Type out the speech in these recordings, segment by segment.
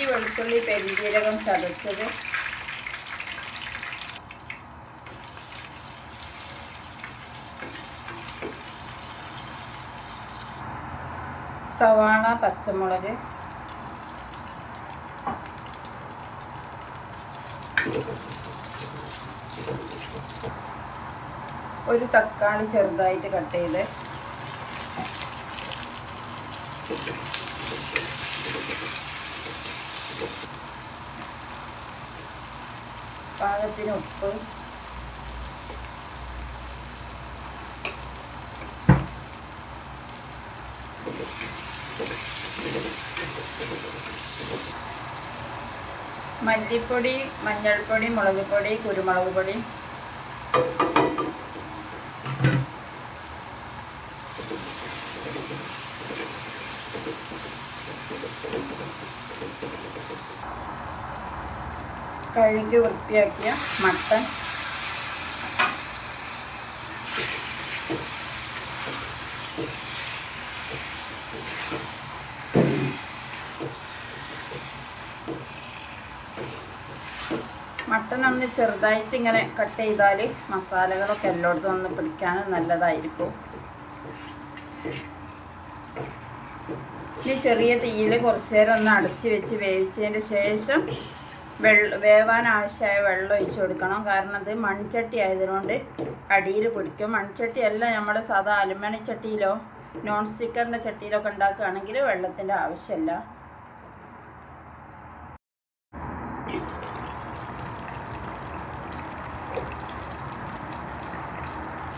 ഇഞ്ചി വെളുത്തുള്ളി പെരുംജീരകം ചതച്ചത്, സവാള പച്ചമുളക്, ഒരു തക്കാളി ചെറുതായിട്ട് കട്ട് ചെയ്ത്, പാകത്തിന് ഉപ്പ്, മല്ലിപ്പൊടി, മഞ്ഞൾപ്പൊടി, മുളക് പൊടി, കുരുമുളക് പൊടി, കഴുകി വൃത്തിയാക്കിയ മട്ടൻ, മട്ടൺ ഒന്ന് ചെറുതായിട്ട് ഇങ്ങനെ കട്ട് ചെയ്താൽ മസാലകളൊക്കെ എല്ലായിടത്തും ഒന്ന് പിടിക്കാനും നല്ലതായിരിക്കും. ഇനി ചെറിയ തീയിൽ കുറച്ച് നേരം ഒന്ന് അടച്ച് വെച്ച് വേവിച്ചതിന് ശേഷം വേവാൻ ആവശ്യമായ വെള്ളം ഒഴിച്ചു കൊടുക്കണം. കാരണം അത് മൺചട്ടി ആയതുകൊണ്ട് അടിയിൽ പിടിക്കും. മൺചട്ടി അല്ല, നമ്മൾ സാധാ അലുമിനിയം ചട്ടിയിലോ നോൺ സ്റ്റിക്കറിൻ്റെ ചട്ടിയിലൊക്കെ ഉണ്ടാക്കുകയാണെങ്കിൽ വെള്ളത്തിൻ്റെ ആവശ്യമില്ല.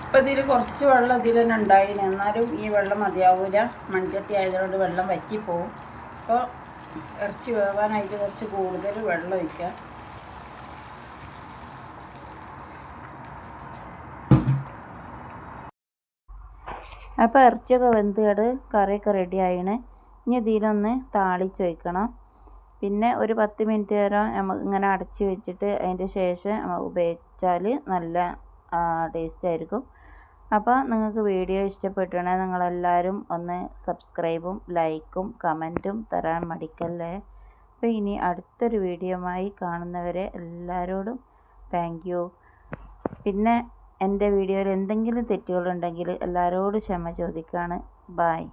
ഇപ്പം ഇതിൽ കുറച്ച് വെള്ളം ഇതിൽ തന്നെ ഉണ്ടായിന്, എന്നാലും ഈ വെള്ളം മതിയാവില്ല. മൺചട്ടി ആയതുകൊണ്ട് വെള്ളം വറ്റിപ്പോവും. അപ്പോൾ ഇറച്ചി വേവാനായിട്ട് കുറച്ച് കൂടുതൽ വെള്ളം ഒഴിക്കുക. അപ്പോൾ ഇറച്ചിയൊക്കെ വെന്ത് കറിയൊക്കെ റെഡി ആയിന്. ഇനി ഇതിലൊന്ന് താളിച്ച് വയ്ക്കണം. പിന്നെ ഒരു 10 മിനിറ്റ് നേരം നമുക്ക് ഇങ്ങനെ അടച്ച് വെച്ചിട്ട് അതിൻ്റെ ശേഷം ഉപയോഗിച്ചാൽ നല്ല ടേസ്റ്റ് ആയിരിക്കും. അപ്പോൾ നിങ്ങൾക്ക് വീഡിയോ ഇഷ്ടപ്പെട്ടുണ്ടെങ്കിൽ നിങ്ങളെല്ലാവരും ഒന്ന് സബ്സ്ക്രൈബും ലൈക്കും കമൻറ്റും തരാൻ മടിക്കല്ലേ. അപ്പോൾ ഇനി അടുത്തൊരു വീഡിയോയുമായി കാണുന്നവരെ എല്ലാവരോടും താങ്ക് യു. പിന്നെ എൻ്റെ വീഡിയോയിൽ എന്തെങ്കിലും തെറ്റുകളുണ്ടെങ്കിൽ എല്ലാവരോടും ക്ഷമ ചോദിക്കുകയാണ്. ബൈ.